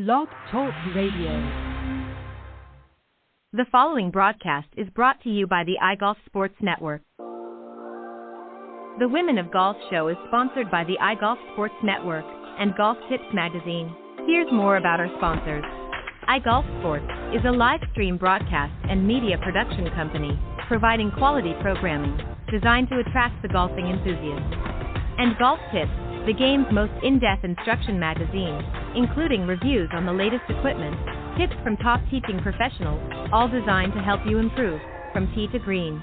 Blog Talk Radio. The following broadcast is brought to you by the iGolf Sports Network. The Women of Golf show is sponsored by the iGolf Sports Network and Golf Tips magazine. Here's more about our sponsors. iGolf Sports is a live stream broadcast and media production company providing quality programming designed to attract the golfing enthusiast. And Golf Tips, the game's most in-depth instruction magazine, including reviews on the latest equipment, tips from top teaching professionals, all designed to help you improve from tee to green.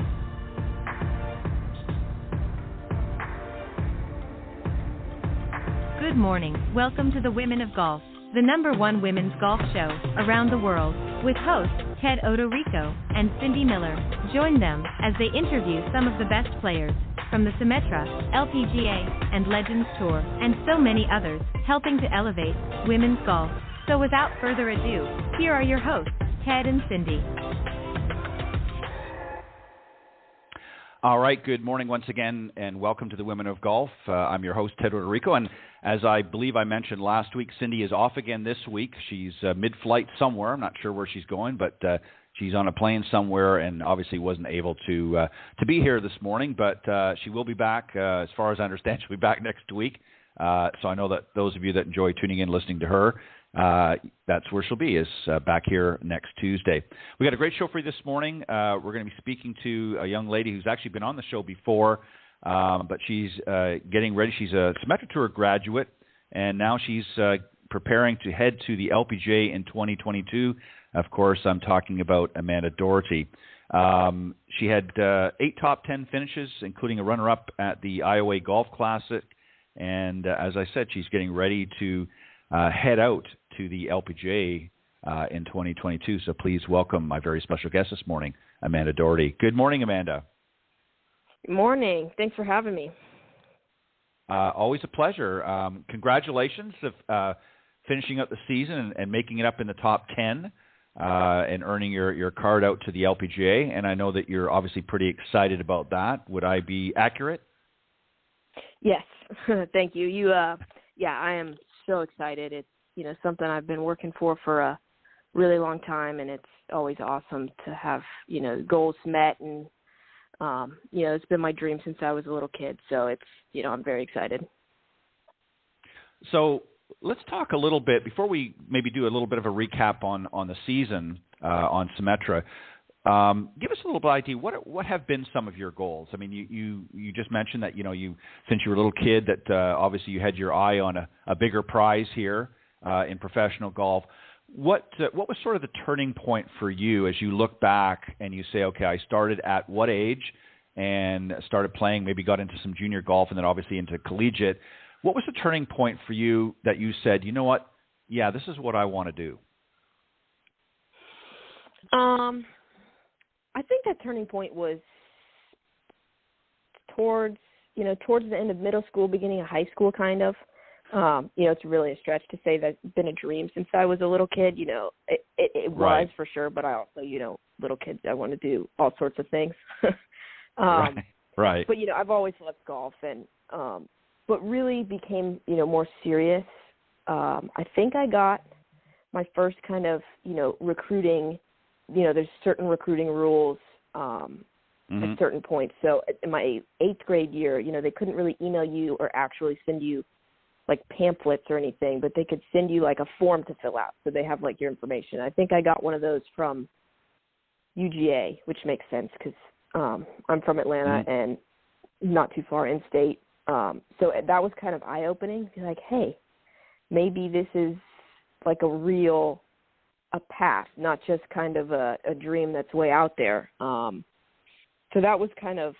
Good morning. Welcome to the Women of Golf, the #1 women's golf show around the world, with hosts Ted Odorico and Cindy Miller. Join them as they interview some of the best players from the Symetra, LPGA, and Legends Tour, and so many others, helping to elevate women's golf. So without further ado, here are your hosts, Ted and Cindy. All right, good morning once again, and welcome to the Women of Golf. I'm your host, Ted Odorico, and as I believe I mentioned last week, Cindy is off again this week. She's mid-flight somewhere. I'm not sure where she's going, but she's on a plane somewhere and obviously wasn't able to be here this morning, but she will be back. As far as I understand, she'll be back next week. So I know that those of you that enjoy tuning in, listening to her, that's where she'll be, is back here next Tuesday. We got a great show for you this morning. We're going to be speaking to a young lady who's actually been on the show before, but she's getting ready. She's a Symetra Tour graduate, and now she's preparing to head to the LPGA in 2022. Of course, I'm talking about Amanda Doherty. She had 8 top 10 finishes, including a runner-up at the Iowa Golf Classic, and as I said, she's getting ready to head out to the LPGA in 2022. So please welcome my very special guest this morning, Amanda Doherty. Good morning, Amanda. Good morning. Thanks for having me. Always a pleasure. Congratulations of finishing up the season and making it up in the top 10 and earning your card out to the LPGA. And I know that you're obviously pretty excited about that. Would I be accurate? Yes. Thank you. Yeah, I am so excited. It's, something I've been working for a really long time, and it's always awesome to have, goals met, and, it's been my dream since I was a little kid. So it's, I'm very excited. So let's talk a little bit, before we maybe do a little bit of a recap on the season on Symetra. Give us a little bit of idea. What have been some of your goals? I mean, you just mentioned that you since you were a little kid that obviously you had your eye on a bigger prize here in professional golf. What was sort of the turning point for you as you look back and you say, okay, I started at what age and started playing, maybe got into some junior golf and then obviously into collegiate. What was the turning point for you that you said, you know what, yeah, this is what I want to do? I think that turning point was towards the end of middle school, beginning of high school, kind of. It's really a stretch to say that it's been a dream since I was a little kid. It Right. was for sure, but I also, little kids, I want to do all sorts of things. Right. But, I've always loved golf, and but really became, more serious. I think I got my first kind of, recruiting. There's certain recruiting rules at certain points. So in my 8th grade year, they couldn't really email you or actually send you like pamphlets or anything, but they could send you like a form to fill out. So they have like your information. I think I got one of those from UGA, which makes sense because I'm from Atlanta and not too far in state. So that was kind of eye-opening. Like, hey, maybe this is like a path, not just kind of a dream that's way out there. So that was kind of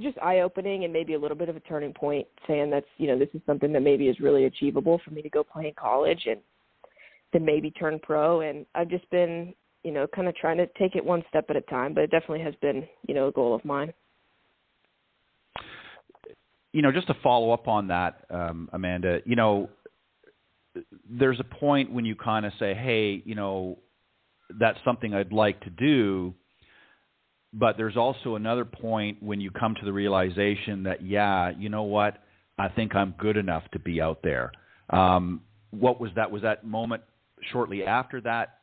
just eye-opening and maybe a little bit of a turning point, saying that's, this is something that maybe is really achievable for me to go play in college and then maybe turn pro. And I've just been, kind of trying to take it one step at a time, but it definitely has been, a goal of mine. Just to follow up on that, Amanda, there's a point when you kind of say, hey, that's something I'd like to do. But there's also another point when you come to the realization that, yeah, you know what, I think I'm good enough to be out there. What was that? Was that moment shortly after that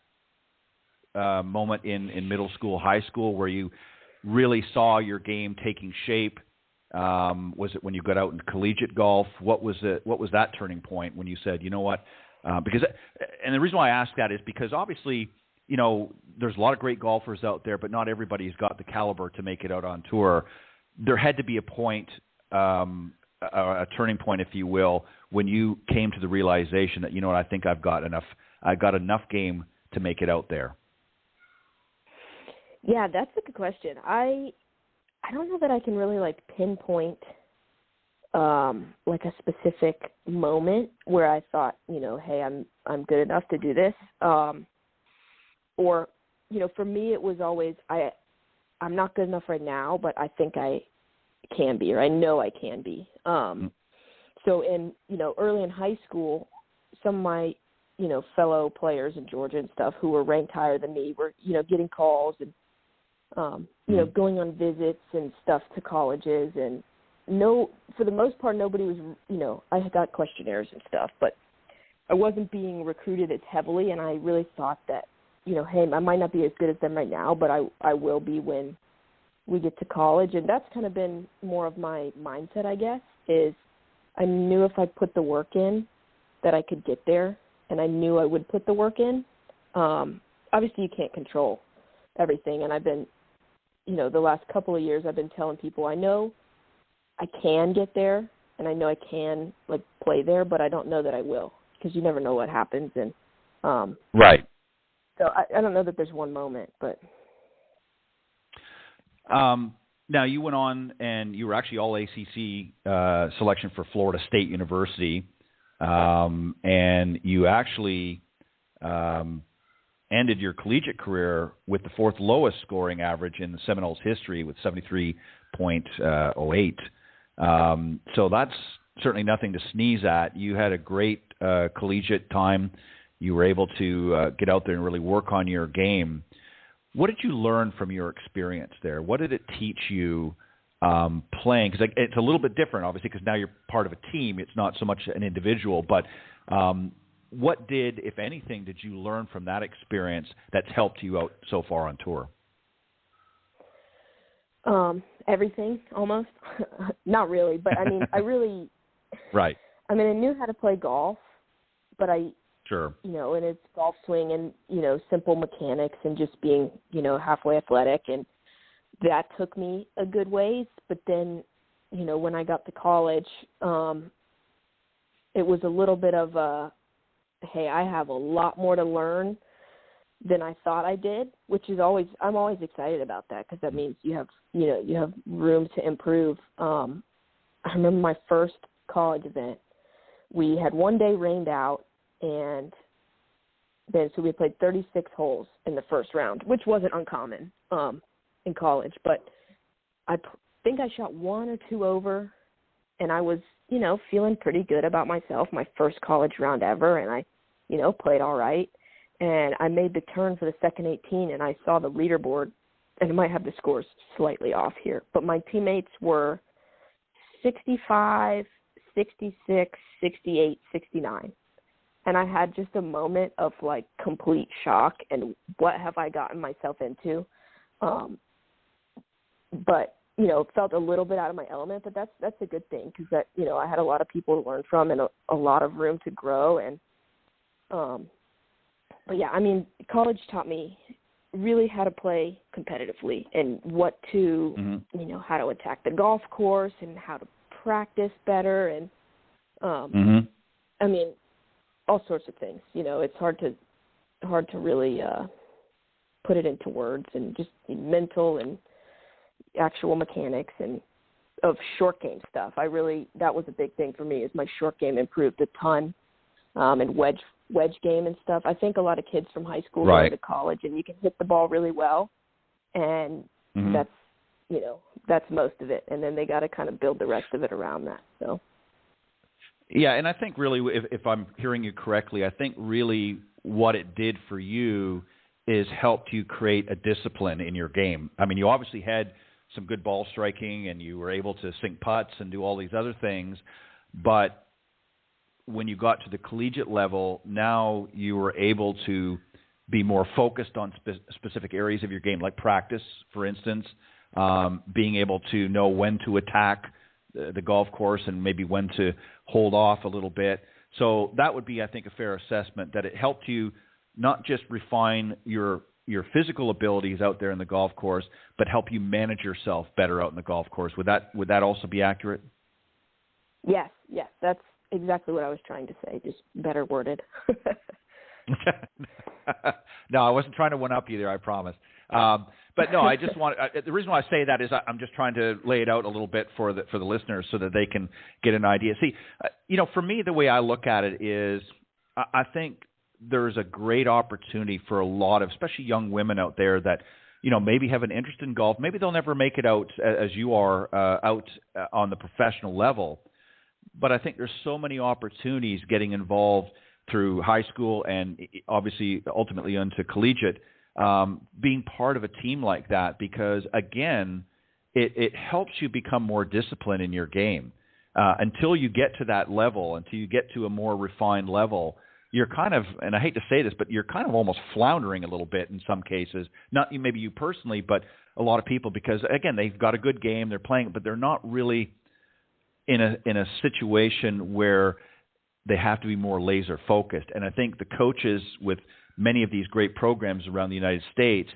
moment in middle school, high school, where you really saw your game taking shape? Was it when you got out in collegiate golf? What was that turning point when you said, you know what? And the reason why I ask that is because obviously, you know, there's a lot of great golfers out there, but not everybody's got the caliber to make it out on tour. There had to be a point, a turning point, if you will, when you came to the realization that, you know what, I think I've got enough game to make it out there. Yeah, that's a good question. I don't know that I can really like pinpoint like a specific moment where I thought, you know, hey, I'm good enough to do this. Or, you know, for me it was always I'm not good enough right now, but I think I can be, or I know I can be. So in, you know, early in high school, some of my, you know, fellow players in Georgia and stuff who were ranked higher than me were, you know, getting calls and, you know, going on visits and stuff to colleges, and for the most part, nobody was, you know, I had got questionnaires and stuff, but I wasn't being recruited as heavily. And I really thought that, you know, hey, I might not be as good as them right now, but I will be when we get to college. And that's kind of been more of my mindset, I guess, is I knew if I put the work in that I could get there, and I knew I would put the work in. Obviously you can't control everything. And I've been, you know, the last couple of years I've been telling people I know I can get there and I know I can like play there, but I don't know that I will, because you never know what happens. And right. So I don't know that there's one moment, but. Now you went on and you were actually all ACC selection for Florida State University, and you actually ended your collegiate career with the fourth lowest scoring average in the Seminoles history with 73.08. So that's certainly nothing to sneeze at. You had a great collegiate time. You were able to get out there and really work on your game. What did you learn from your experience there? What did it teach you playing? Because it's a little bit different, obviously, because now you're part of a team. It's not so much an individual. But what did, if anything, did you learn from that experience that's helped you out so far on tour? Everything, almost. Not really, but I mean, Right. I mean, I knew how to play golf, but Sure. You know, and it's golf swing and, you know, simple mechanics and just being, you know, halfway athletic. And that took me a good ways. But then, you know, when I got to college, it was a little bit of hey, I have a lot more to learn than I thought I did, which is I'm always excited about that, because that means you have room to improve. I remember my first college event, we had one day rained out, and then so we played 36 holes in the first round, which wasn't uncommon in college. But I think I shot one or two over, and I was, you know, feeling pretty good about myself, my first college round ever, and I, you know, played all right. And I made the turn for the second 18, and I saw the leaderboard, and I might have the scores slightly off here, but my teammates were 65, 66, 68, 69. And I had just a moment of, like, complete shock and what have I gotten myself into. But, you know, felt a little bit out of my element, but that's a good thing, because that, you know, I had a lot of people to learn from and a lot of room to grow. And, but yeah, I mean, college taught me really how to play competitively and what to, you know, how to attack the golf course and how to practice better. And, I mean, all sorts of things. You know, it's hard to really put it into words, and just mental and actual mechanics and of short game stuff. That was a big thing for me, is my short game improved a ton, and wedge game and stuff. I think a lot of kids from high school go to college and you can hit the ball really well, and that's, you know, that's most of it. And then they got to kind of build the rest of it around that. So. Yeah, and I think really, if I'm hearing you correctly, I think really what it did for you is helped you create a discipline in your game. I mean, you obviously had some good ball striking and you were able to sink putts and do all these other things, but when you got to the collegiate level, now you were able to be more focused on specific areas of your game, like practice, for instance, being able to know when to attack the golf course and maybe when to hold off a little bit. So that would be, I think, a fair assessment, that it helped you not just refine your physical abilities out there in the golf course, but help you manage yourself better out in the golf course. Would that also be accurate? Yes, that's exactly what I was trying to say, just better worded. No, I wasn't trying to one-up you there, I promise. But no, I just want the reason why I say that is I'm just trying to lay it out a little bit for the listeners so that they can get an idea. See, for me, the way I look at it is I think there's a great opportunity for a lot of, especially young women out there that, maybe have an interest in golf. Maybe they'll never make it out as you are out on the professional level. But I think there's so many opportunities getting involved through high school and obviously ultimately into collegiate, being part of a team like that, because again, it helps you become more disciplined in your game. Until you get to that level, until you get to a more refined level, you're kind of, and I hate to say this, but you're kind of almost floundering a little bit in some cases. Not maybe you personally, but a lot of people, because again, they've got a good game, they're playing, but they're not really in a situation where they have to be more laser focused. And I think the coaches with many of these great programs around the United States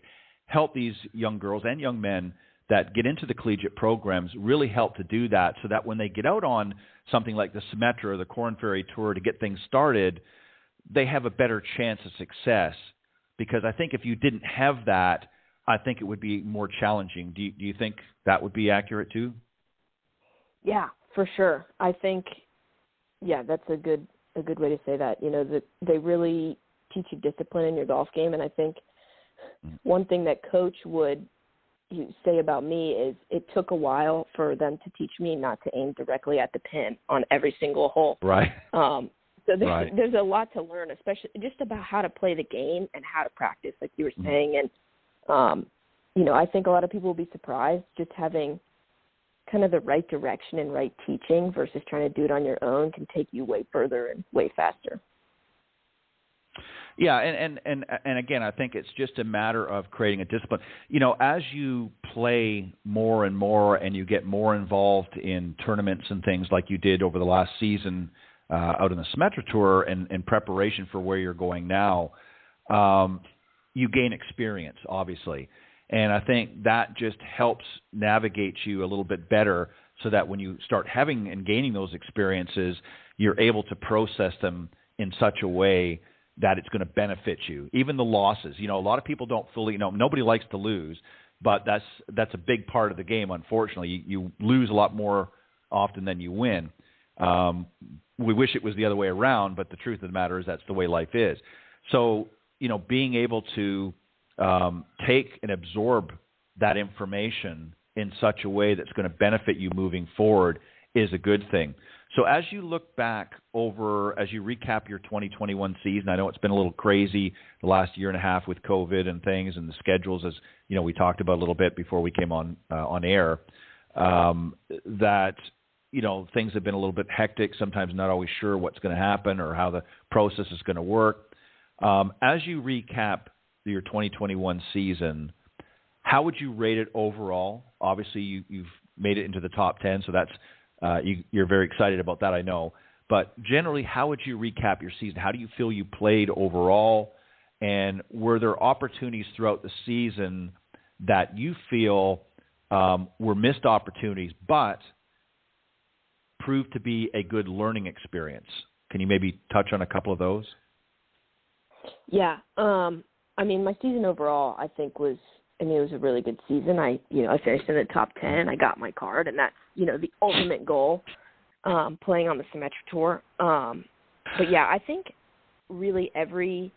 help these young girls and young men that get into the collegiate programs really help to do that, so that when they get out on something like the Symetra or the Korn Ferry Tour to get things started, they have a better chance of success. Because I think if you didn't have that, I think it would be more challenging. Do you think that would be accurate too? Yeah, for sure. I think, that's a good way to say that. That they really teach you discipline in your golf game, and I think one thing that coach would say about me is it took a while for them to teach me not to aim directly at the pin on every single hole. Right. So there's a lot to learn, especially just about how to play the game and how to practice, like you were saying. And I think a lot of people will be surprised just having kind of the right direction and right teaching versus trying to do it on your own can take you way further and way faster. Yeah, and again, I think it's just a matter of creating a discipline. As you play more and more and you get more involved in tournaments and things like you did over the last season out in the Symetra Tour and in preparation for where you're going now, you gain experience, obviously. And I think that just helps navigate you a little bit better, so that when you start having and gaining those experiences, you're able to process them in such a way that it's going to benefit you. Even the losses, a lot of people don't fully, nobody likes to lose, but that's a big part of the game. Unfortunately, you lose a lot more often than you win. We wish it was the other way around, but the truth of the matter is that's the way life is. So, being able to take and absorb that information in such a way that's going to benefit you moving forward is a good thing. So as you look back as you recap your 2021 season, I know it's been a little crazy the last year and a half with COVID and things and the schedules, as we talked about a little bit before we came on air, that things have been a little bit hectic, sometimes not always sure what's going to happen or how the process is going to work. As you recap your 2021 season, how would you rate it overall? Obviously, you've made it into the top 10, so that's you're very excited about that, I know. But generally, how would you recap your season? How do you feel you played overall? And were there opportunities throughout the season that you feel were missed opportunities but proved to be a good learning experience? Can you maybe touch on a couple of those? Yeah. My season overall, I think it was a really good season. I finished in the top 10. I got my card, and that's, the ultimate goal, playing on the Symetra Tour. But yeah, I think really every,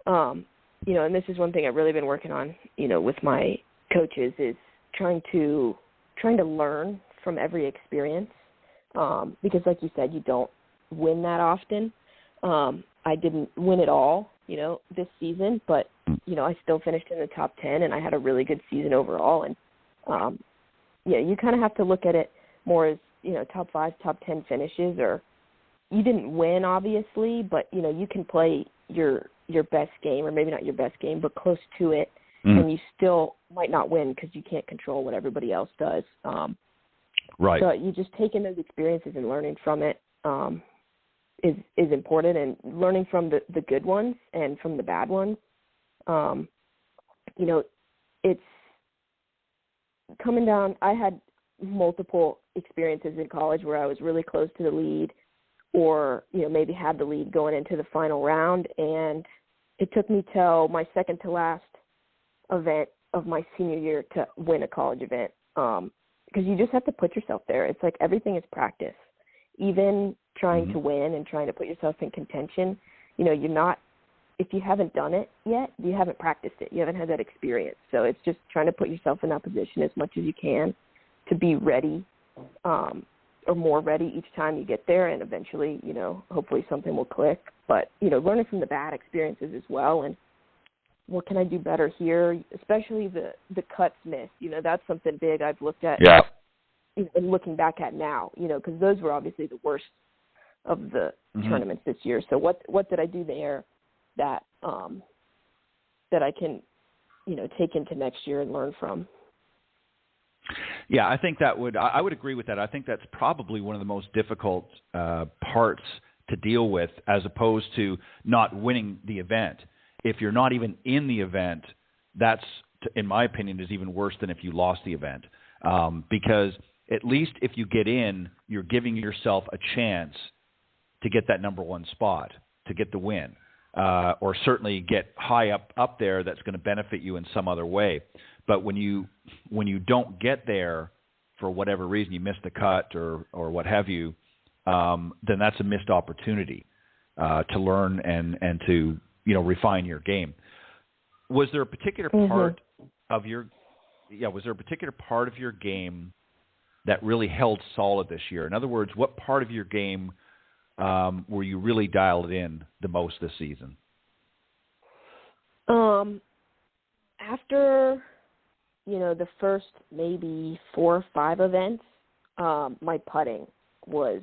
and this is one thing I've really been working on, with my coaches, is trying to learn from every experience. Because like you said, you don't win that often. I didn't win it all, this season, but, I still finished in the top 10 and I had a really good season overall. And, you kind of have to look at it more as, top 5, top 10 finishes, or, you didn't win, obviously, but, you know, you can play your best game, or maybe not your best game, but close to it, and you still might not win because you can't control what everybody else does. Right. So you just taking those experiences and learning from it is important, and learning from the good ones and from the bad ones. You know, it's coming down. I had multiple experiences in college where I was really close to the lead, or, you know, maybe had the lead going into the final round, and it took me till my second to last event of my senior year to win a college event, because you just have to put yourself there. It's like everything is practice. Even trying to win and trying to put yourself in contention, you know, you're not, if you haven't done it yet, you haven't practiced it. You haven't had that experience. So it's just trying to put yourself in that position as much as you can to be ready, or more ready each time you get there. And eventually, you know, hopefully something will click. But, you know, learning from the bad experiences as well, and what can I do better here, especially the cuts missed. You know, that's something big I've looked at. Yeah. And looking back at now, you know, because those were obviously the worst of the tournaments this year. So what did I do there that that I can, you know, take into next year and learn from? Yeah, I think I would agree with that. I think that's probably one of the most difficult parts to deal with, as opposed to not winning the event. If you're not even in the event, that's, in my opinion, is even worse than if you lost the event, because at least if you get in, you're giving yourself a chance to get that number one spot, to get the win, or certainly get high up there. That's going to benefit you in some other way. But when you don't get there for whatever reason, you missed the cut or what have you, then that's a missed opportunity to learn and to, you know, refine your game. Was there a particular part of your game that really held solid this year? In other words, what part of your game were you really dialed in the most this season? After, you know, the first maybe 4 or 5 events, my putting was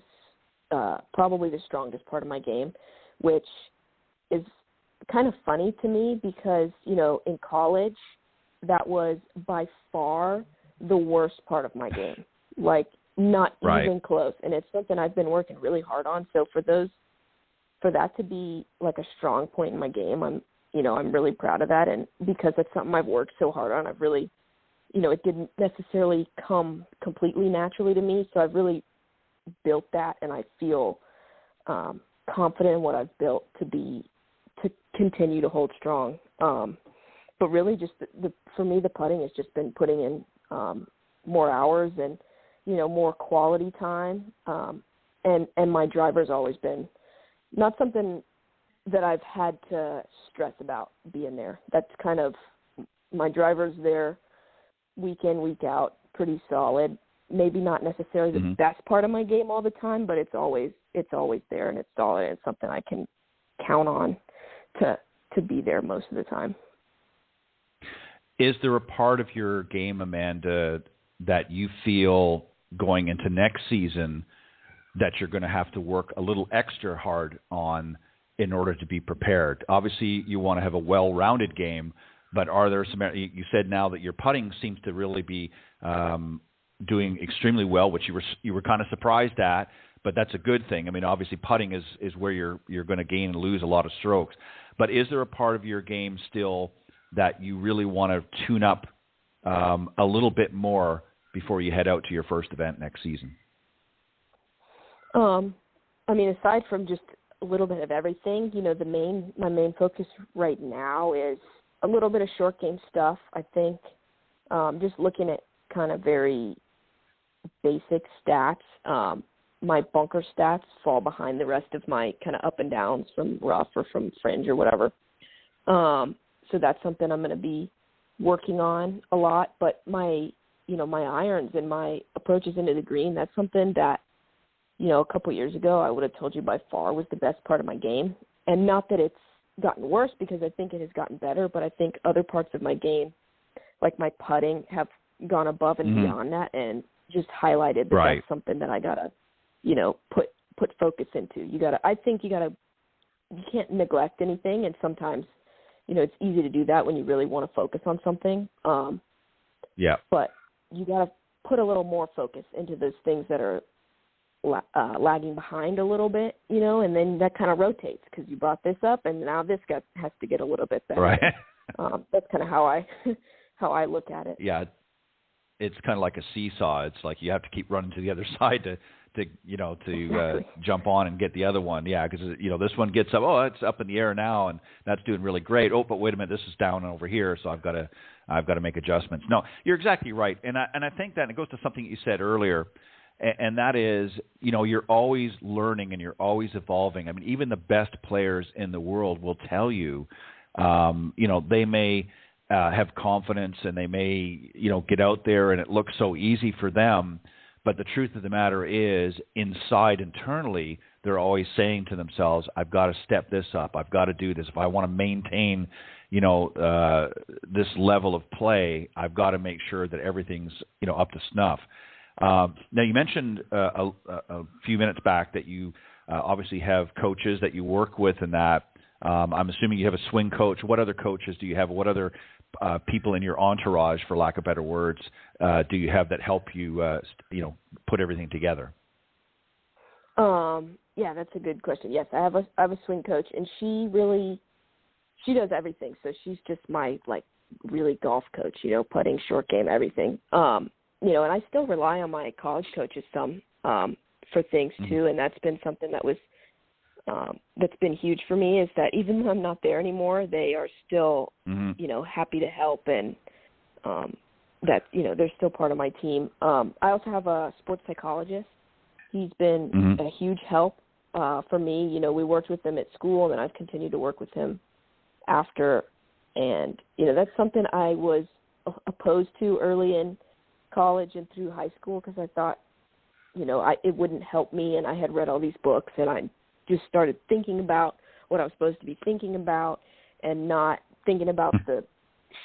probably the strongest part of my game, which is kind of funny to me because, you know, in college, that was by far the worst part of my game. Like, not even close. And it's something I've been working really hard on. So for that to be like a strong point in my game, I'm really proud of that. And because it's something I've worked so hard on, I've really, you know, it didn't necessarily come completely naturally to me. So I've really built that, and I feel confident in what I've built to continue to hold strong. But really just for me, the putting has just been putting in more hours and, you know, more quality time. And my driver's always been not something that I've had to stress about being there. That's kind of, my driver's there week in, week out, pretty solid. Maybe not necessarily the best part of my game all the time, but it's always there, and it's solid. It's something I can count on to be there most of the time. Is there a part of your game, Amanda, that you feel going into next season that you're going to have to work a little extra hard on in order to be prepared? Obviously, you want to have a well-rounded game, but are there some – you said now that your putting seems to really be doing extremely well, which you were kind of surprised at, but that's a good thing. I mean, obviously, putting is where you're going to gain and lose a lot of strokes. But is there a part of your game still that you really want to tune up a little bit more before you head out to your first event next season? I mean, aside from just a little bit of everything, you know, my main focus right now is a little bit of short game stuff. I think just looking at kind of very basic stats. My bunker stats fall behind the rest of my kind of up and downs from rough or from fringe or whatever. So that's something I'm going to be working on a lot. But my irons and my approaches into the green, that's something that, you know, a couple years ago I would have told you by far was the best part of my game. And not that it's gotten worse, because I think it has gotten better, but I think other parts of my game, like my putting, have gone above and beyond that, and just highlighted that that's something that I got to, you know, put put focus into. You can't neglect anything, and sometimes, it's easy to do that when you really want to focus on something. But you got to put a little more focus into those things that are lagging behind a little bit, and then that kind of rotates because you brought this up, and now this guy has to get a little bit better. Right. That's kind of how I look at it. Yeah, it's kind of like a seesaw. It's like you have to keep running to the other side to jump on and get the other one. Yeah, because this one gets up. Oh, it's up in the air now, and that's doing really great. Oh, but wait a minute, this is down over here, so I've got to make adjustments. No, you're exactly right, and I think that it goes to something you said earlier, and that is, you're always learning and you're always evolving. I mean, even the best players in the world will tell you, they may have confidence and they may, get out there and it looks so easy for them. But the truth of the matter is, inside, internally, they're always saying to themselves, I've got to step this up. I've got to do this. If I want to maintain, this level of play, I've got to make sure that everything's, up to snuff. Now, you mentioned a few minutes back that you obviously have coaches that you work with and that. I'm assuming you have a swing coach. What other coaches do you have? What other people in your entourage, for lack of better words, do you have that help you, put everything together? Yeah, that's a good question. Yes, I have a swing coach, and she does everything. So she's just my really golf coach, putting, short game, everything. And I still rely on my college coaches some for things too, and that's been something that was that's been huge for me, is that even though I'm not there anymore, they are still, happy to help, and that, they're still part of my team. I also have a sports psychologist. He's been a huge help for me. We worked with him at school, and then I've continued to work with him after. And, that's something I was opposed to early in college and through high school, because I thought, it wouldn't help me, and I had read all these books, and I just started thinking about what I was supposed to be thinking about and not thinking about the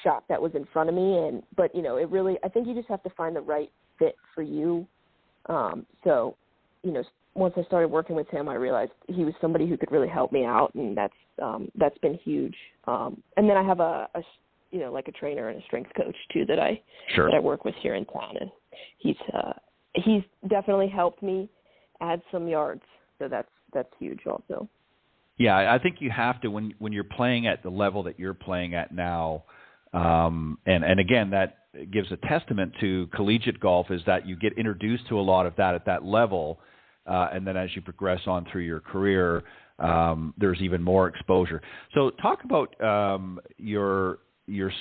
shot that was in front of me. But it really, I think you just have to find the right fit for you. So, once I started working with him, I realized he was somebody who could really help me out, and that's been huge. And then I have a trainer and a strength coach too that I work with here in town, and he's definitely helped me add some yards. So that's huge also. Yeah, I think you have to, when you're playing at the level that you're playing at now, and again, that gives a testament to collegiate golf, is that you get introduced to a lot of that at that level, and then as you progress on through your career, there's even more exposure. So talk about your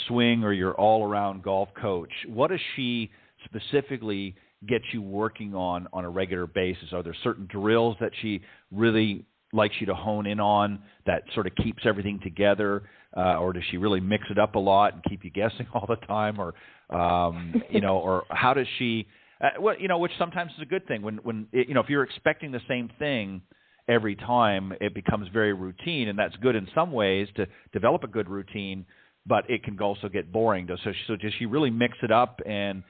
swing or your all-around golf coach. What does she specifically get you working on a regular basis? Are there certain drills that she really likes you to hone in on that sort of keeps everything together, or does she really mix it up a lot and keep you guessing all the time, or or how does she which sometimes is a good thing when if you're expecting the same thing every time, it becomes very routine, and that's good in some ways to develop a good routine, but it can also get boring. So does she really mix it up, and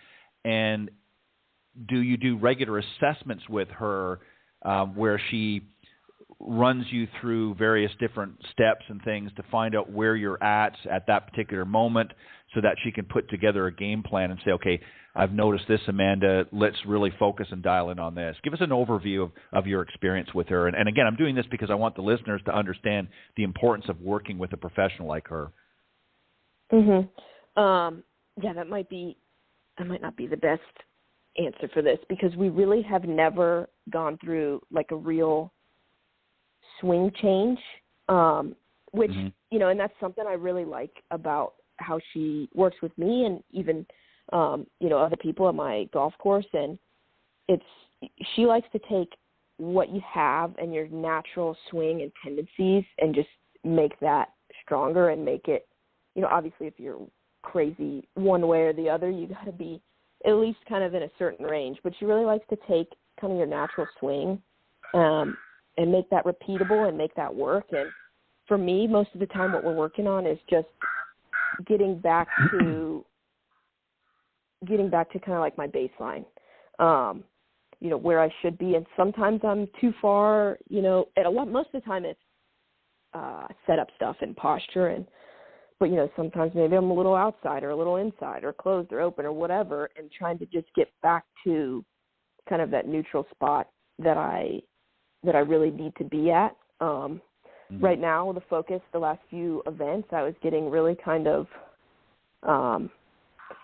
do you do regular assessments with her where she runs you through various different steps and things to find out where you're at that particular moment, so that she can put together a game plan and say, okay, I've noticed this, Amanda, let's really focus and dial in on this. Give us an overview of your experience with her. And again, I'm doing this because I want the listeners to understand the importance of working with a professional like her. Yeah, that might not be the best answer for this, because we really have never gone through like a real swing change, which, and that's something I really like about how she works with me, and even, other people at my golf course. And she likes to take what you have and your natural swing and tendencies and just make that stronger and make it, obviously if you're crazy one way or the other, you got to be at least kind of in a certain range. But she really likes to take kind of your natural swing and make that repeatable and make that work. And for me, most of the time what we're working on is just getting back to kind of like my baseline. where I should be. And sometimes I'm too far, most of the time it's setup stuff and posture. But sometimes maybe I'm a little outside or a little inside or closed or open or whatever, and trying to just get back to kind of that neutral spot that I really need to be at. Right now, the focus, the last few events, I was getting really kind of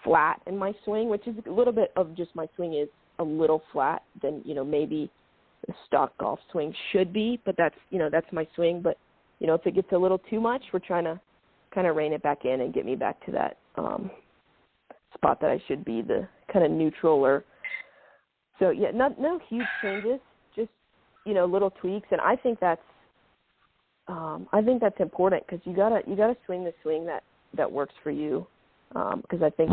flat in my swing, which is a little bit of just my swing is a little flat than, maybe the stock golf swing should be, but that's my swing. But, if it gets a little too much, we're trying to kind of rein it back in and get me back to that spot that I should be, the kind of neutral so yeah, no huge changes, just, little tweaks. And I think that's important, because you gotta swing the swing that works for you. Because I think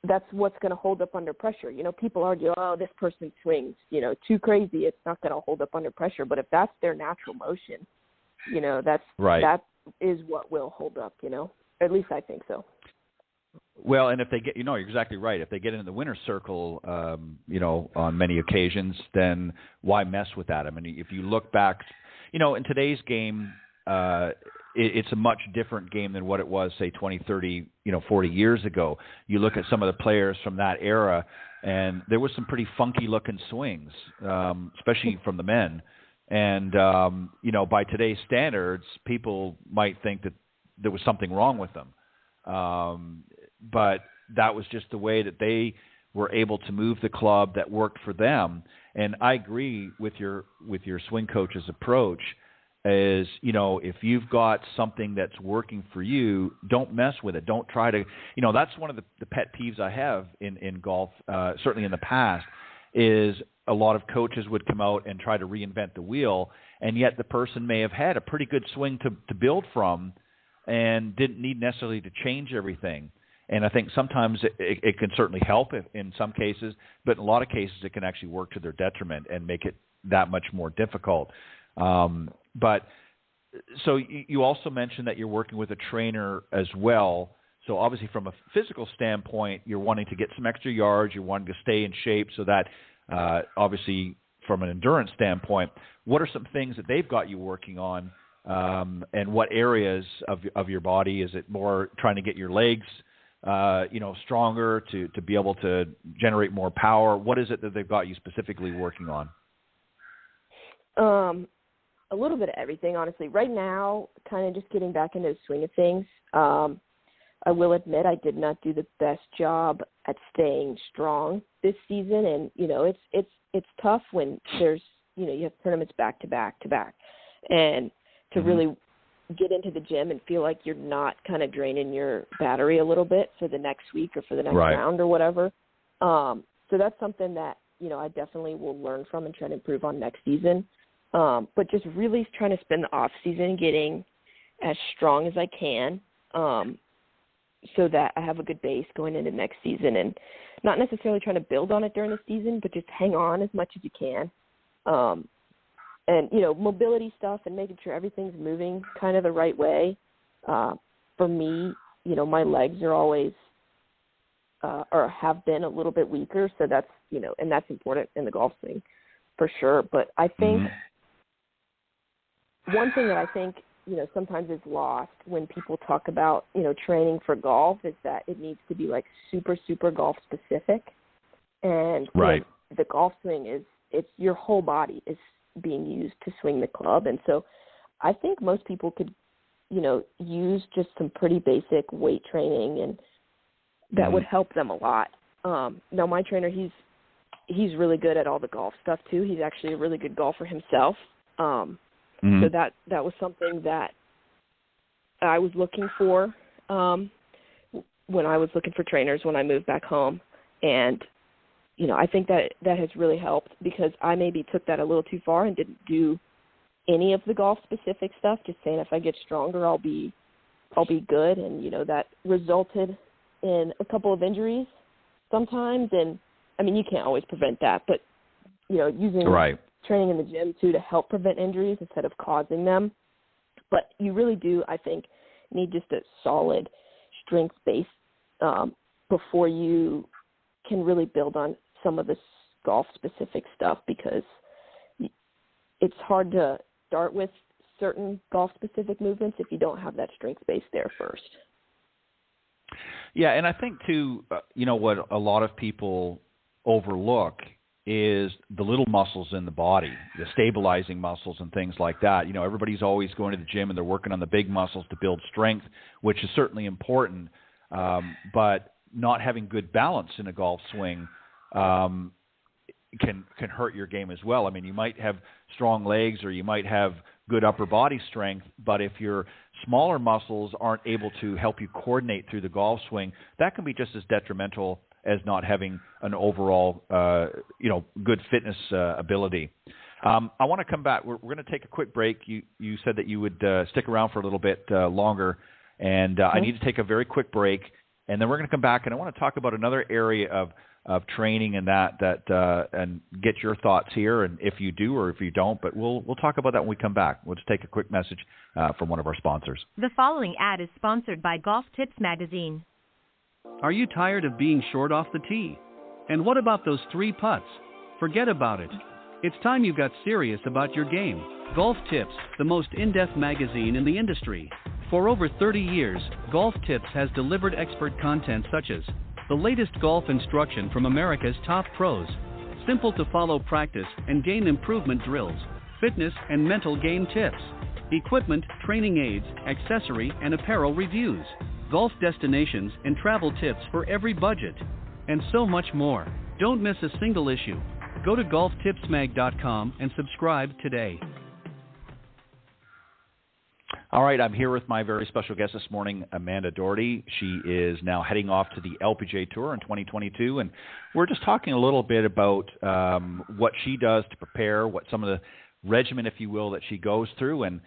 that's what's going to hold up under pressure. People argue, oh, this person swings, too crazy. It's not going to hold up under pressure. But if that's their natural motion, that is what will hold up, At least I think so. Well, and if they get, you're exactly right. If they get into the winner's circle, on many occasions, then why mess with that? I mean, if you look back, in today's game, it's a much different game than what it was, say, 20, 30, 40 years ago. You look at some of the players from that era, and there was some pretty funky-looking swings, especially from the men. And, by today's standards, people might think that there was something wrong with them. But that was just the way that they were able to move the club that worked for them. And I agree with your swing coach's approach. Is, if you've got something that's working for you, don't mess with it. Don't try to, that's one of the pet peeves I have in golf, certainly in the past, is a lot of coaches would come out and try to reinvent the wheel, and yet the person may have had a pretty good swing to build from and didn't need necessarily to change everything. And I think sometimes it can certainly help in some cases, but in a lot of cases it can actually work to their detriment and make it that much more difficult. But so you also mentioned that you're working with a trainer as well. So obviously from a physical standpoint, you're wanting to get some extra yards, you're wanting to stay in shape so that obviously from an endurance standpoint, what are some things that they've got you working on, and what areas of your body? Is it more trying to get your legs stronger to be able to generate more power? What is it that they've got you specifically working on? A little bit of everything, honestly. Right now, kind of just getting back into the swing of things. I will admit I did not do the best job at staying strong this season, and it's tough when there's you have tournaments back to back to back, and to really get into the gym and feel like you're not kind of draining your battery a little bit for the next week or for the next round or whatever. So that's something that I definitely will learn from and try to improve on next season. But just really trying to spend the off season getting as strong as I can, so that I have a good base going into next season, and not necessarily trying to build on it during the season, but just hang on as much as you can. And, mobility stuff and making sure everything's moving kind of the right way. For me, my legs are always, or have been a little bit weaker. So that's, and that's important in the golf swing for sure. But I think one thing that I think, sometimes is lost when people talk about, training for golf is that it needs to be like super, super golf specific. And the golf swing it's your whole body is being used to swing the club. And so I think most people could, use just some pretty basic weight training, and that would help them a lot. Now my trainer, he's really good at all the golf stuff too. He's actually a really good golfer himself. So that was something that I was looking for when I was looking for trainers when I moved back home. And, I think that has really helped, because I maybe took that a little too far and didn't do any of the golf specific stuff, just saying if I get stronger, I'll be good. And, that resulted in a couple of injuries sometimes. And I mean, you can't always prevent that, but, using training in the gym too to help prevent injuries instead of causing them. But you really do, I think, need just a solid strength base before you can really build on some of the golf-specific stuff because it's hard to start with certain golf-specific movements if you don't have that strength base there first. Yeah, and I think, too, what a lot of people overlook is the little muscles in the body, the stabilizing muscles and things like that. Everybody's always going to the gym and they're working on the big muscles to build strength, which is certainly important, but not having good balance in a golf swing can hurt your game as well. I mean, you might have strong legs or you might have good upper body strength, but if your smaller muscles aren't able to help you coordinate through the golf swing, that can be just as detrimental as not having an overall, good fitness ability. I want to come back. We're going to take a quick break. You said that you would stick around for a little bit longer, and I need to take a very quick break, and then we're going to come back, and I want to talk about another area of training and and get your thoughts here, and if you do or if you don't, but we'll talk about that when we come back. We'll just take a quick message from one of our sponsors. The following ad is sponsored by Golf Tips Magazine. Are you tired of being short off the tee? And what about those 3 putts? Forget about it. It's time you got serious about your game. Golf Tips, the most in-depth magazine in the industry. For over 30 years, Golf Tips has delivered expert content such as the latest golf instruction from America's top pros, simple-to-follow practice and game improvement drills, fitness and mental game tips, equipment, training aids, accessory and apparel reviews, golf destinations and travel tips for every budget, and so much more. Don't miss a single issue. Go to golftipsmag.com and subscribe today. All right, I'm here with my very special guest this morning, Amanda Doherty. She is now heading off to the LPGA Tour in 2022, and we're just talking a little bit about what she does to prepare, what some of the regimen, if you will, that she goes through, and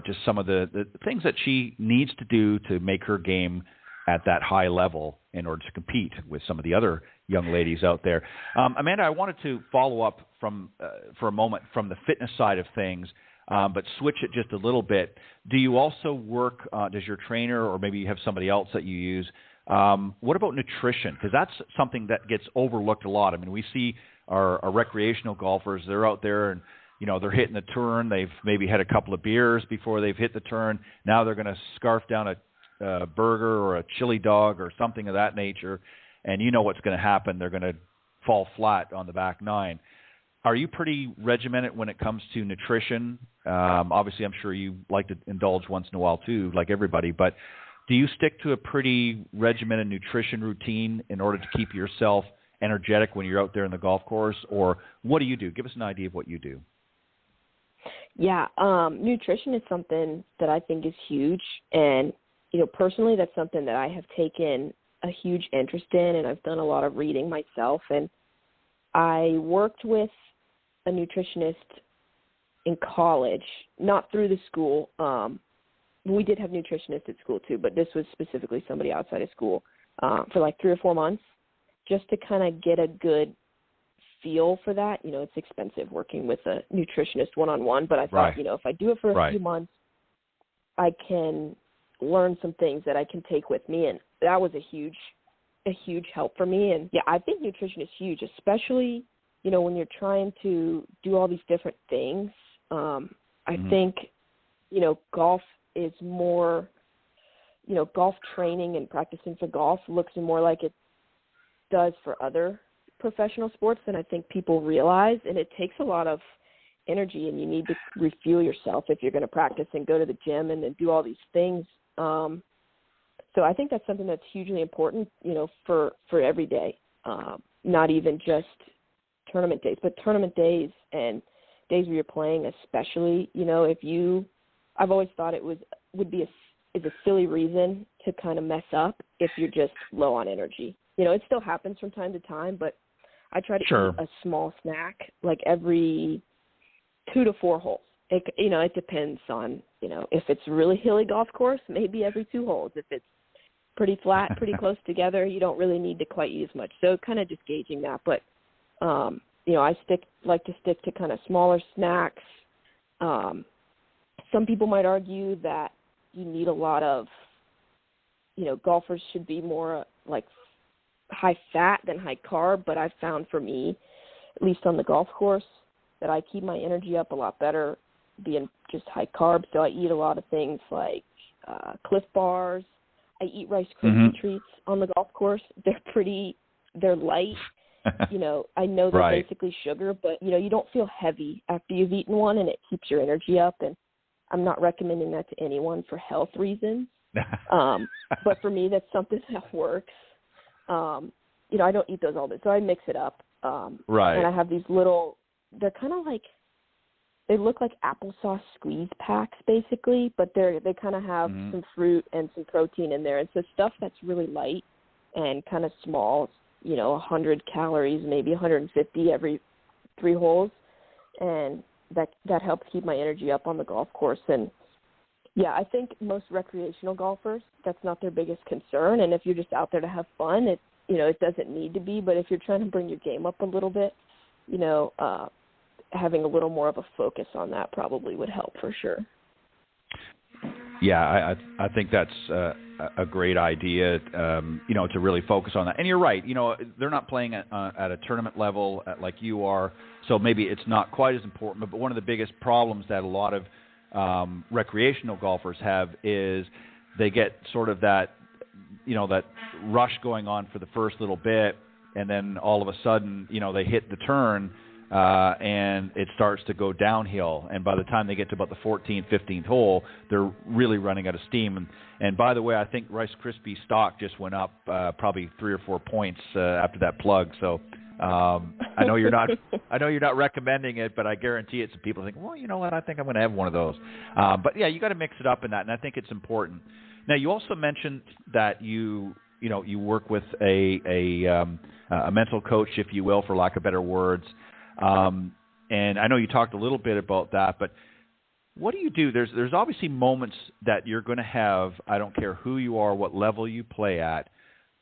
just some of the things that she needs to do to make her game at that high level in order to compete with some of the other young ladies out there. Amanda, I wanted to follow up for a moment from the fitness side of things, but switch it just a little bit. Do you also work, does your trainer or maybe you have somebody else that you use, what about nutrition? Because that's something that gets overlooked a lot. I mean, we see our recreational golfers, they're out there and, they're hitting the turn. They've maybe had a couple of beers before they've hit the turn. Now they're going to scarf down a burger or a chili dog or something of that nature, and you know what's going to happen. They're going to fall flat on the back nine. Are you pretty regimented when it comes to nutrition? Obviously, I'm sure you like to indulge once in a while too, like everybody, but do you stick to a pretty regimented nutrition routine in order to keep yourself energetic when you're out there in the golf course, or what do you do? Give us an idea of what you do. Yeah, nutrition is something that I think is huge, and personally, that's something that I have taken a huge interest in, and I've done a lot of reading myself, and I worked with a nutritionist in college, not through the school. We did have nutritionists at school too, but this was specifically somebody outside of school for like 3 or 4 months, just to kind of get a good feel for that. It's expensive working with a nutritionist one-on-one, but I thought, if I do it for a few months, I can learn some things that I can take with me, and that was a huge help for me. And yeah, I think nutrition is huge, especially when you're trying to do all these different things. I think golf is more, golf training and practicing for golf looks more like it does for other professional sports than I think people realize, and it takes a lot of energy, and you need to refuel yourself if you're going to practice and go to the gym and then do all these things. So I think that's something that's hugely important, for every day, not even just tournament days, but tournament days and days where you're playing, especially. I've always thought it would be a silly reason to kind of mess up if you're just low on energy. It still happens from time to time, but I try to eat a small snack like every 2 to 4 holes. It depends on, if it's a really hilly golf course, maybe every 2 holes. If it's pretty flat, pretty close together, you don't really need to quite eat as much. So kind of just gauging that. But, I like to stick to kind of smaller snacks. Some people might argue that you need a lot of, golfers should be more like high fat than high carb, but I've found for me, at least on the golf course, that I keep my energy up a lot better being just high carb. So I eat a lot of things like Cliff Bars. I eat Rice Krispie treats on the golf course. They're light. I know they're basically sugar, but, you don't feel heavy after you've eaten one, and it keeps your energy up. And I'm not recommending that to anyone for health reasons. But for me, that's something that works. I don't eat those all day, so I mix it up. And I have these little, they're kind of like, they look like applesauce squeeze packs basically, but they kind of have some fruit and some protein in there. And so stuff that's really light and kind of small, 100 calories, maybe 150 every 3 holes. And that helps keep my energy up on the golf course. And yeah, I think most recreational golfers, that's not their biggest concern. And if you're just out there to have fun, it doesn't need to be. But if you're trying to bring your game up a little bit, having a little more of a focus on that probably would help for sure. Yeah, I think that's a great idea, to really focus on that. And you're right, they're not playing at a tournament level like you are, so maybe it's not quite as important. But one of the biggest problems that a lot of recreational golfers have is they get sort of that, that rush going on for the first little bit, and then all of a sudden, they hit the turn, and it starts to go downhill. And by the time they get to about the 14th, 15th hole, they're really running out of steam. And by the way, I think Rice Krispie stock just went up probably 3 or 4 points after that plug. So I know you're not recommending it, but I guarantee it. Some people think, well, you know what? I think I'm going to have one of those. But yeah, you got to mix it up in that, and I think it's important. Now, you also mentioned that you work with a mental coach, if you will, for lack of better words. And I know you talked a little bit about that, but what do you do? There's obviously moments that you're going to have, I don't care who you are, what level you play at,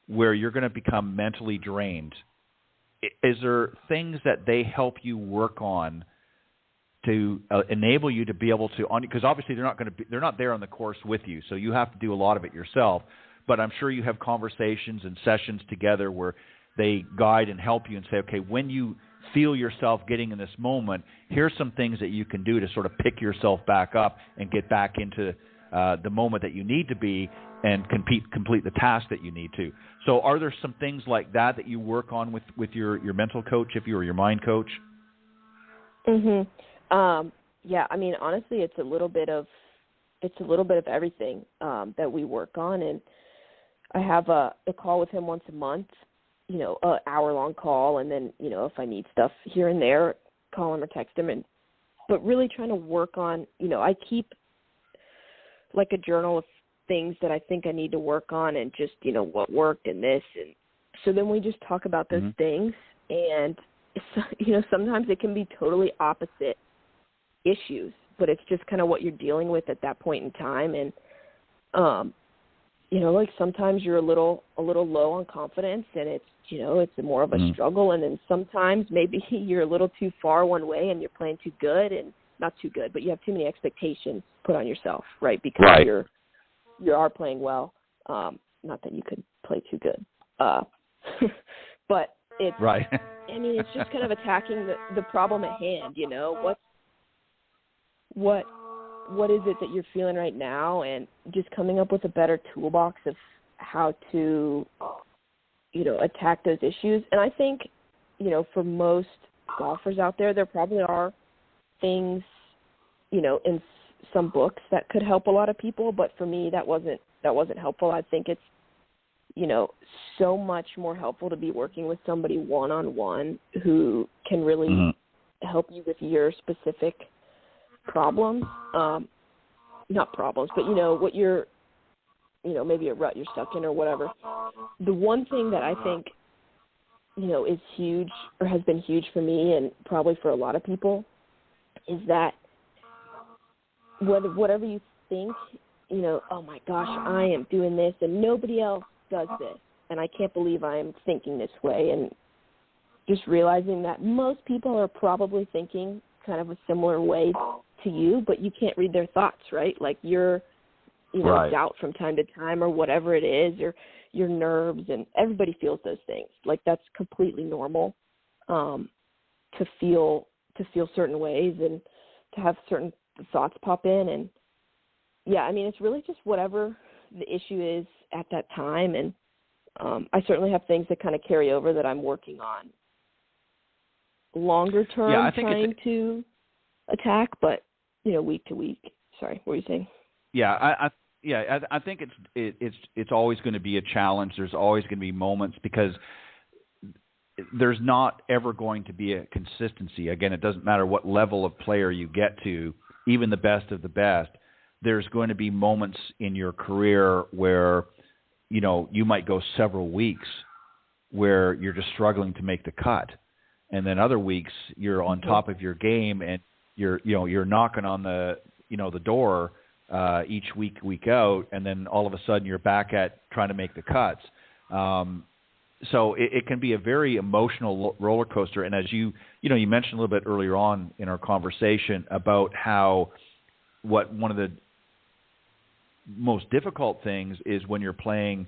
where you're going to become mentally drained. Is there things that they help you work on to enable you to be able to, because obviously they're not there on the course with you, so you have to do a lot of it yourself, but I'm sure you have conversations and sessions together where they guide and help you and say, okay, when you feel yourself getting in this moment, here's some things that you can do to sort of pick yourself back up and get back into the moment that you need to be and complete the task that you need to. So are there some things like that you work on with your mental coach, if you were your mind coach? Yeah, I mean, honestly, it's a little bit of everything that we work on. And I have a call with him once a month, an hour-long call, and then, if I need stuff here and there, call him or text him. But really trying to work on, I keep like a journal of things that I think I need to work on and just, what worked and this. And so then we just talk about those things. And, sometimes it can be totally opposite issues, but it's just kind of what you're dealing with at that point in time. And, like sometimes you're a little low on confidence, and it's, it's more of a struggle. And then sometimes maybe you're a little too far one way and you're playing too good, and not too good, but you have too many expectations put on yourself, right? Because you are playing well. Not that you could play too good. But it's, right. I mean, it's just kind of attacking the problem at hand, what is it that you're feeling right now, and just coming up with a better toolbox of how to, attack those issues. And I think, for most golfers out there probably are things, in some books that could help a lot of people, but for me, that wasn't helpful. I think it's, so much more helpful to be working with somebody one-on-one who can really help you with your specific problems, not problems, but what you're, maybe a rut you're stuck in or whatever. The one thing that I think, is huge or has been huge for me and probably for a lot of people is that whatever you think, oh my gosh, I am doing this and nobody else does this, and I can't believe I am thinking this way, and just realizing that most people are probably thinking kind of a similar way to you, but you can't read their thoughts, right? Like you're, doubt from time to time or whatever it is, or your nerves, and everybody feels those things. Like that's completely normal. to feel certain ways and to have certain thoughts pop in. And yeah, I mean, it's really just whatever the issue is at that time. And I certainly have things that kind of carry over that I'm working on longer term, trying to attack, but week to week. Sorry, what were you saying? Yeah, I think it's always going to be a challenge. There's always going to be moments because there's not ever going to be a consistency. Again, it doesn't matter what level of player you get to, even the best of the best. There's going to be moments in your career where you might go several weeks where you're just struggling to make the cut, and then other weeks you're on top of your game and you're knocking on the door each week out, and then all of a sudden you're back at trying to make the cuts. So it can be a very emotional roller coaster. And as you mentioned a little bit earlier on in our conversation about how one of the most difficult things is when you're playing,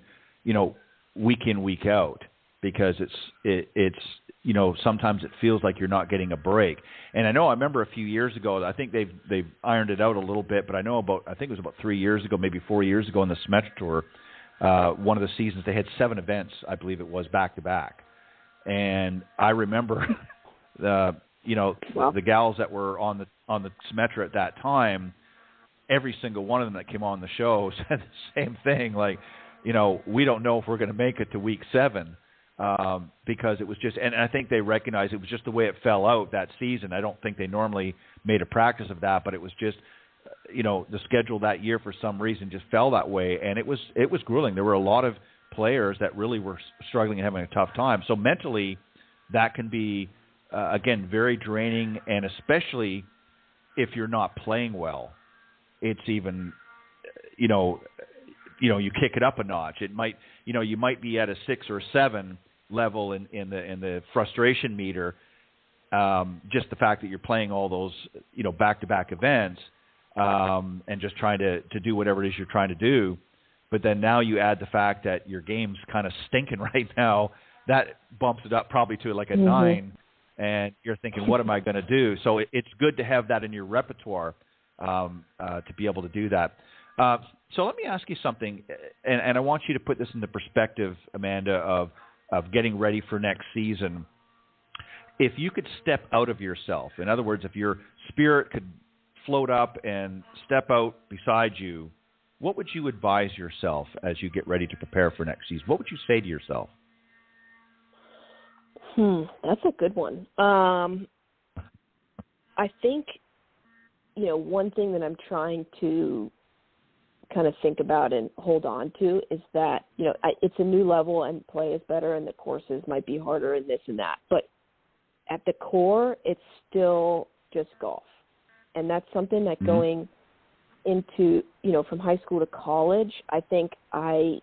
week in, week out, because it's sometimes it feels like you're not getting a break. And I remember a few years ago, I think they've ironed it out a little bit, but I think it was about 3 years ago, maybe 4 years ago in the Symetra Tour, one of the seasons they had 7 events, I believe it was, back to back. And I remember the gals that were on the Symetra at that time, every single one of them that came on the show said the same thing, like, we don't know if we're going to make it to week 7. Because it was just, and I think they recognized it was just the way it fell out that season. I don't think they normally made a practice of that, but it was just, the schedule that year for some reason just fell that way, and it was grueling. There were a lot of players that really were struggling and having a tough time. So mentally, that can be, again, very draining, and especially if you're not playing well, it's even, you kick it up a notch. It might, you might be at a 6 or 7 level in the frustration meter. Just the fact that you're playing all those, back-to-back events, and just trying to do whatever it is you're trying to do. But then now you add the fact that your game's kind of stinking right now. That bumps it up probably to like a 9, and you're thinking, what am I going to do? So it's good to have that in your repertoire to be able to do that. So let me ask you something, and I want you to put this into perspective, Amanda, of getting ready for next season. If you could step out of yourself, in other words, if your spirit could float up and step out beside you, what would you advise yourself as you get ready to prepare for next season? What would you say to yourself? That's a good one. I think, one thing that I'm trying to kind of think about and hold on to is that, it's a new level and play is better and the courses might be harder and this and that. But at the core, it's still just golf. And that's something that going into, from high school to college, I think I,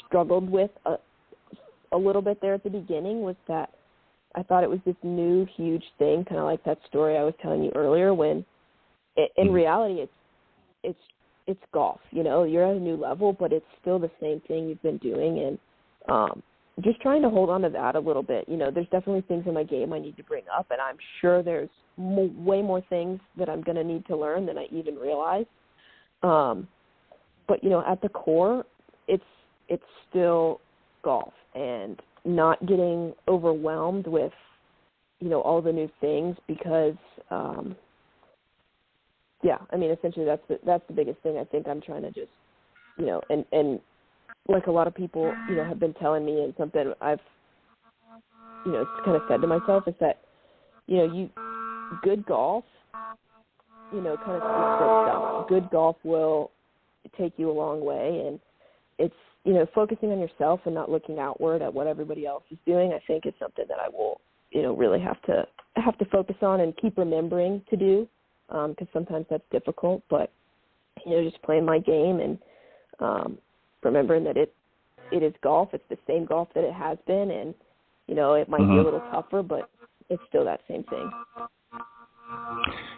struggled with a little bit there at the beginning, was that I thought it was this new, huge thing, kind of like that story I was telling you earlier, when in reality it's golf. You're at a new level, but it's still the same thing you've been doing. And just trying to hold on to that a little bit. There's definitely things in my game I need to bring up, and I'm sure there's way more things that I'm going to need to learn than I even realize. But, at the core, it's still golf, and not getting overwhelmed with, all the new things, because, essentially that's the biggest thing I think I'm trying to just, and like a lot of people, have been telling me, and something I've, kind of said to myself, is that, good golf, kind of speaks for itself. Good golf will take you a long way, and it's, focusing on yourself and not looking outward at what everybody else is doing, I think is something that I will, really have to focus on and keep remembering to do, because sometimes that's difficult, but, just playing my game and remembering that it is golf. It's the same golf that it has been, and, it might be a little tougher, but it's still that same thing.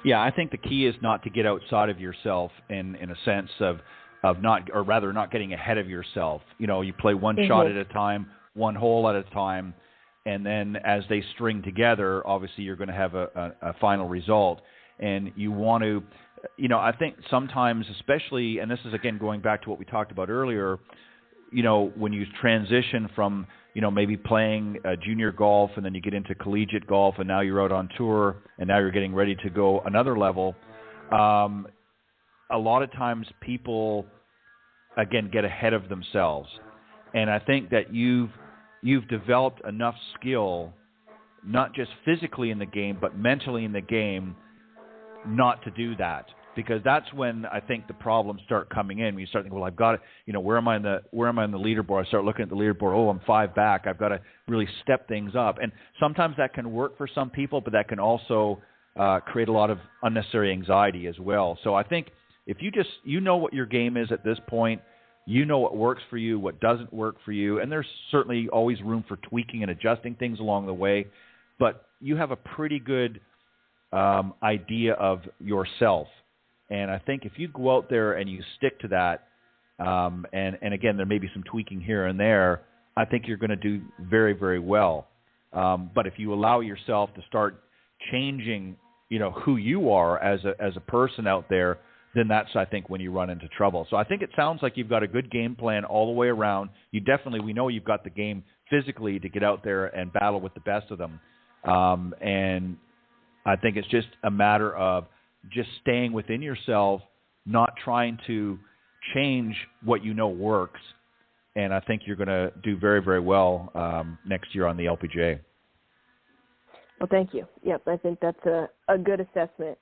Yeah, I think the key is not to get outside of yourself in a sense of not, or rather not getting ahead of yourself. You play one shot at a time, one hole at a time, and then as they string together, obviously you're going to have a final result. And you want to, I think sometimes, especially, and this is again going back to what we talked about earlier, when you transition from, maybe playing junior golf and then you get into collegiate golf and now you're out on tour and now you're getting ready to go another level, a lot of times people, again, get ahead of themselves. And I think that you've developed enough skill, not just physically in the game, but mentally in the game, not to do that. Because that's when I think the problems start coming in. When you start thinking, well, I've got to, where am I in the leaderboard? I start looking at the leaderboard. Oh, I'm 5 back. I've got to really step things up. And sometimes that can work for some people, but that can also create a lot of unnecessary anxiety as well. So I think if you know what your game is at this point, you know what works for you, what doesn't work for you, and there's certainly always room for tweaking and adjusting things along the way, but you have a pretty good idea of yourself. And I think if you go out there and you stick to that, and again, there may be some tweaking here and there, I think you're going to do very, very well. But if you allow yourself to start changing, who you are as a person out there, then that's, I think, when you run into trouble. So I think it sounds like you've got a good game plan all the way around. We know you've got the game physically to get out there and battle with the best of them. And I think it's just a matter of just staying within yourself, not trying to change what works. And I think you're going to do very, very well next year on the LPGA. Well, thank you. Yep, I think that's a good assessment.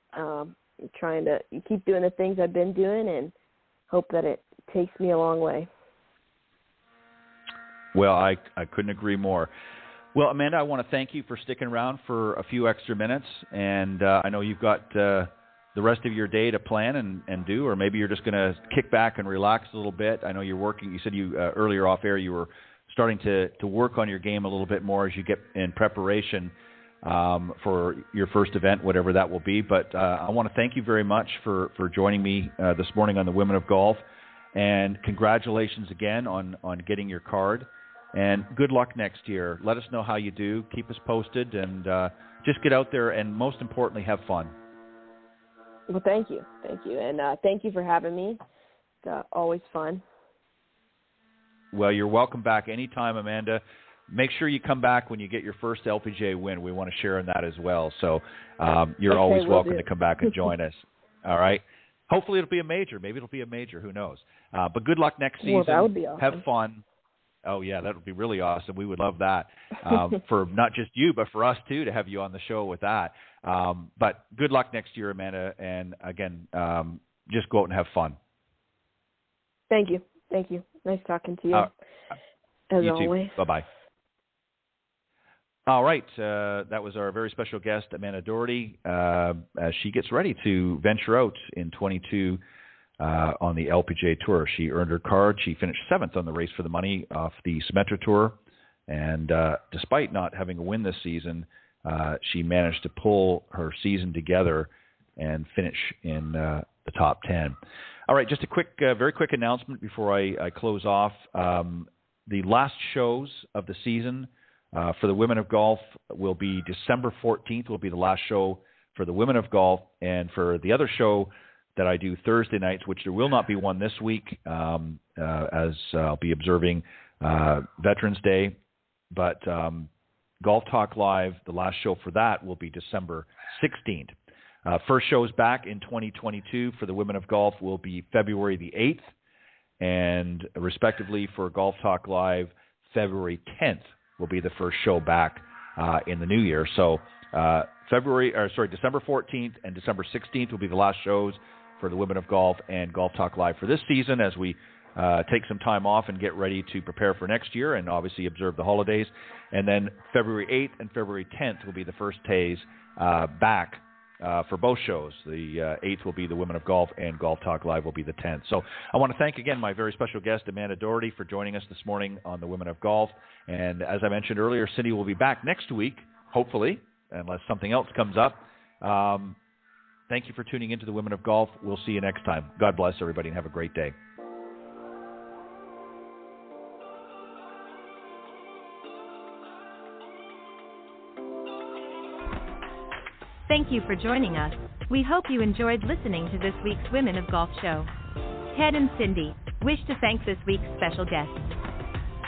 Trying to keep doing the things I've been doing and hope that it takes me a long way. Well, I couldn't agree more. Well, Amanda, I want to thank you for sticking around for a few extra minutes. And I know you've got the rest of your day to plan and do, or maybe you're just going to kick back and relax a little bit. I know you're working. You said earlier off air you were starting to work on your game a little bit more as you get in preparation for your first event, whatever that will be. But I want to thank you very much for joining me this morning on the Women of Golf. And congratulations again on getting your card. And good luck next year. Let us know how you do. Keep us posted. And just get out there and, most importantly, have fun. Well, thank you. Thank you. And thank you for having me. It's always fun. Well, you're welcome back anytime, Amanda. Make sure you come back when you get your first LPGA win. We want to share in that as well. So you're always welcome to come back and join us. All right. Hopefully it'll be a major. Maybe it'll be a major. Who knows? But good luck next season. Well, that would be awesome. Have fun. Oh, yeah, that would be really awesome. We would love that for not just you, but for us, too, to have you on the show with that. But good luck next year, Amanda. And, again, just go out and have fun. Thank you. Thank you. Nice talking to you, as you always. Too. Bye-bye. All right. That was our very special guest, Amanda Doherty, as she gets ready to venture out in 22 on the LPGA Tour. She earned her card. She finished 7th on the Race for the Money off the Symetra Tour. And despite not having a win this season, she managed to pull her season together and finish in the top 10. All right, just a very quick announcement before I close off. The last shows of the season for the Women of Golf will be December 14th will be the last show for the Women of Golf. And for the other show that I do Thursday nights, which there will not be one this week, as I'll be observing Veterans Day. But Golf Talk Live, the last show for that will be December 16th. First shows back in 2022 for the Women of Golf will be February the 8th, and respectively for Golf Talk Live, February 10th will be the first show back in the new year. So December 14th and December 16th will be the last shows for the Women of Golf and Golf Talk Live for this season as we take some time off and get ready to prepare for next year and obviously observe the holidays. And then February 8th and February 10th will be the first days back for both shows. The 8th will be the Women of Golf and Golf Talk Live will be the 10th. So I want to thank again my very special guest, Amanda Doherty, for joining us this morning on the Women of Golf. And as I mentioned earlier, Cindy will be back next week, hopefully, unless something else comes up. Thank you for tuning into the Women of Golf. We'll see you next time. God bless everybody and have a great day. Thank you for joining us. We hope you enjoyed listening to this week's Women of Golf show. Ted and Cindy wish to thank this week's special guests.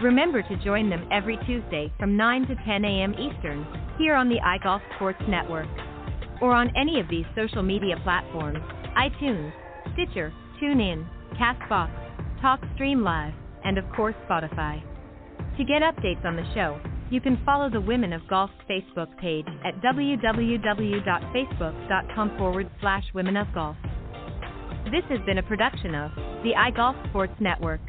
Remember to join them every Tuesday from 9 to 10 a.m. Eastern here on the iGolf Sports Network or on any of these social media platforms: iTunes, Stitcher, TuneIn, CastBox, TalkStream Live, and of course Spotify. To get updates on the show, you can follow the Women of Golf's Facebook page at www.facebook.com/Women of Golf. This has been a production of the iGolf Sports Network.